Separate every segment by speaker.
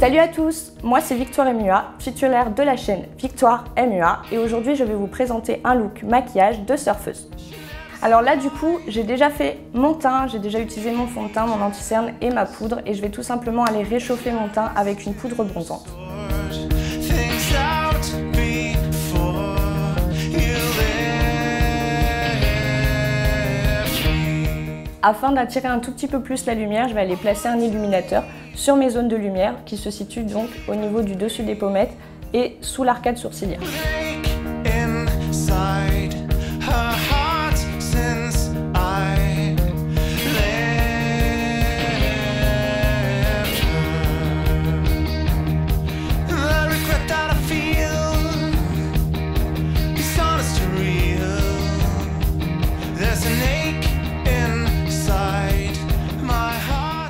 Speaker 1: Salut à tous, moi c'est Victoire MUA, titulaire de la chaîne Victoire MUA et aujourd'hui je vais vous présenter un look maquillage de surfeuse. Alors là du coup j'ai déjà fait mon teint, j'ai déjà utilisé mon fond de teint, mon anti-cerne et ma poudre et je vais tout simplement aller réchauffer mon teint avec une poudre bronzante. Afin d'attirer un tout petit peu plus la lumière, je vais aller placer un illuminateur sur mes zones de lumière qui se situent donc au niveau du dessus des pommettes et sous l'arcade sourcilière.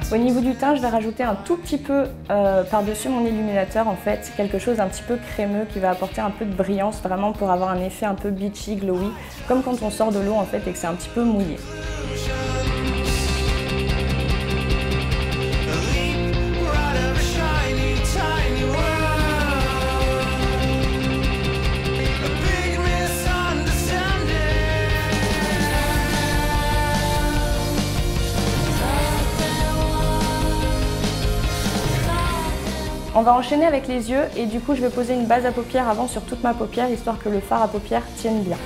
Speaker 1: Au niveau du teint, je vais rajouter un tout petit peu par-dessus mon illuminateur en fait, quelque chose d'un petit peu crémeux qui va apporter un peu de brillance vraiment pour avoir un effet un peu beachy, glowy, comme quand on sort de l'eau en fait et que c'est un petit peu mouillé. On va enchaîner avec les yeux et du coup je vais poser une base à paupières avant sur toute ma paupière histoire que le fard à paupières tienne bien.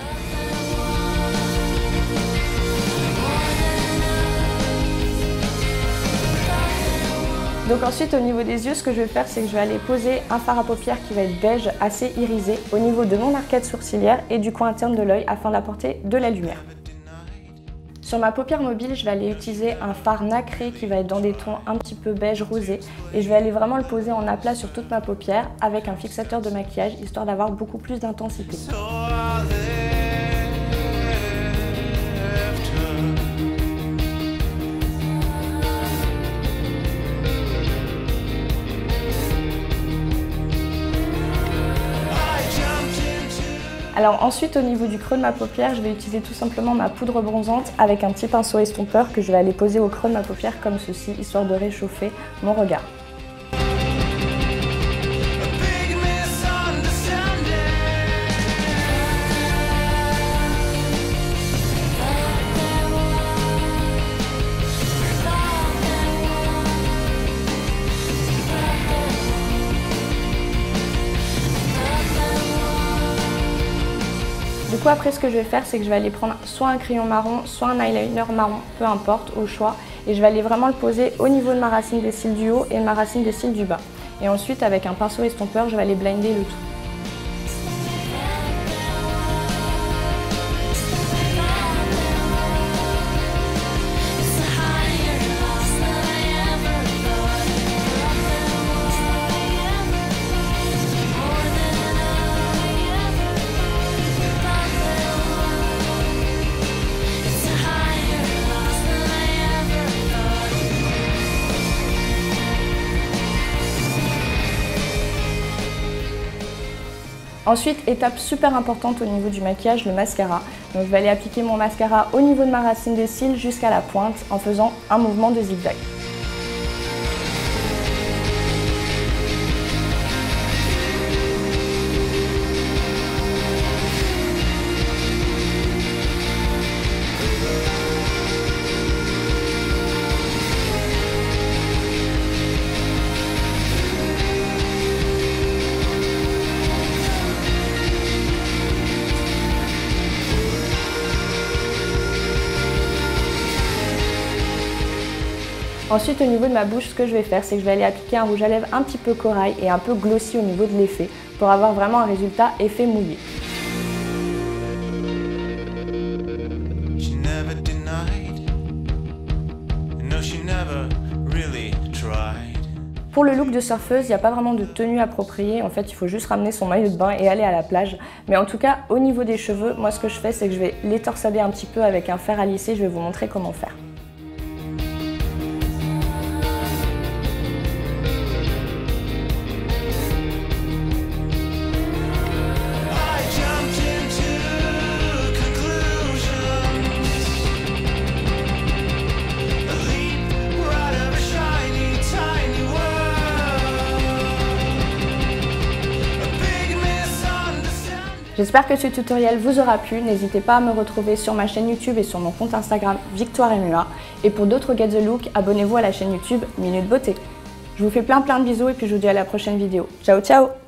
Speaker 1: Donc ensuite au niveau des yeux, ce que je vais faire c'est que je vais aller poser un fard à paupières qui va être beige assez irisé au niveau de mon arcade sourcilière et du coin interne de l'œil afin d'apporter de la lumière. Sur ma paupière mobile, je vais aller utiliser un fard nacré qui va être dans des tons un petit peu beige rosé et je vais aller vraiment le poser en aplat sur toute ma paupière avec un fixateur de maquillage histoire d'avoir beaucoup plus d'intensité. Alors ensuite au niveau du creux de ma paupière, je vais utiliser tout simplement ma poudre bronzante avec un petit pinceau estompeur que je vais aller poser au creux de ma paupière comme ceci, histoire de réchauffer mon regard. Du coup après ce que je vais faire c'est que je vais aller prendre soit un crayon marron, soit un eyeliner marron, peu importe, au choix. Et je vais aller vraiment le poser au niveau de ma racine des cils du haut et de ma racine des cils du bas. Et ensuite avec un pinceau estompeur je vais aller blinder le tout. Ensuite, étape super importante au niveau du maquillage, le mascara. Donc je vais aller appliquer mon mascara au niveau de ma racine des cils jusqu'à la pointe en faisant un mouvement de zigzag. Ensuite au niveau de ma bouche, ce que je vais faire c'est que je vais aller appliquer un rouge à lèvres un petit peu corail et un peu glossy au niveau de l'effet pour avoir vraiment un résultat effet mouillé. Pour le look de surfeuse, il n'y a pas vraiment de tenue appropriée, en fait il faut juste ramener son maillot de bain et aller à la plage. Mais en tout cas au niveau des cheveux, moi ce que je fais c'est que je vais les torsader un petit peu avec un fer à lisser, je vais vous montrer comment faire. J'espère que ce tutoriel vous aura plu, n'hésitez pas à me retrouver sur ma chaîne YouTube et sur mon compte Instagram Victoire MUA. Et pour d'autres Get the Look, abonnez-vous à la chaîne YouTube Minute Beauté. Je vous fais plein de bisous et puis je vous dis à la prochaine vidéo. Ciao ciao!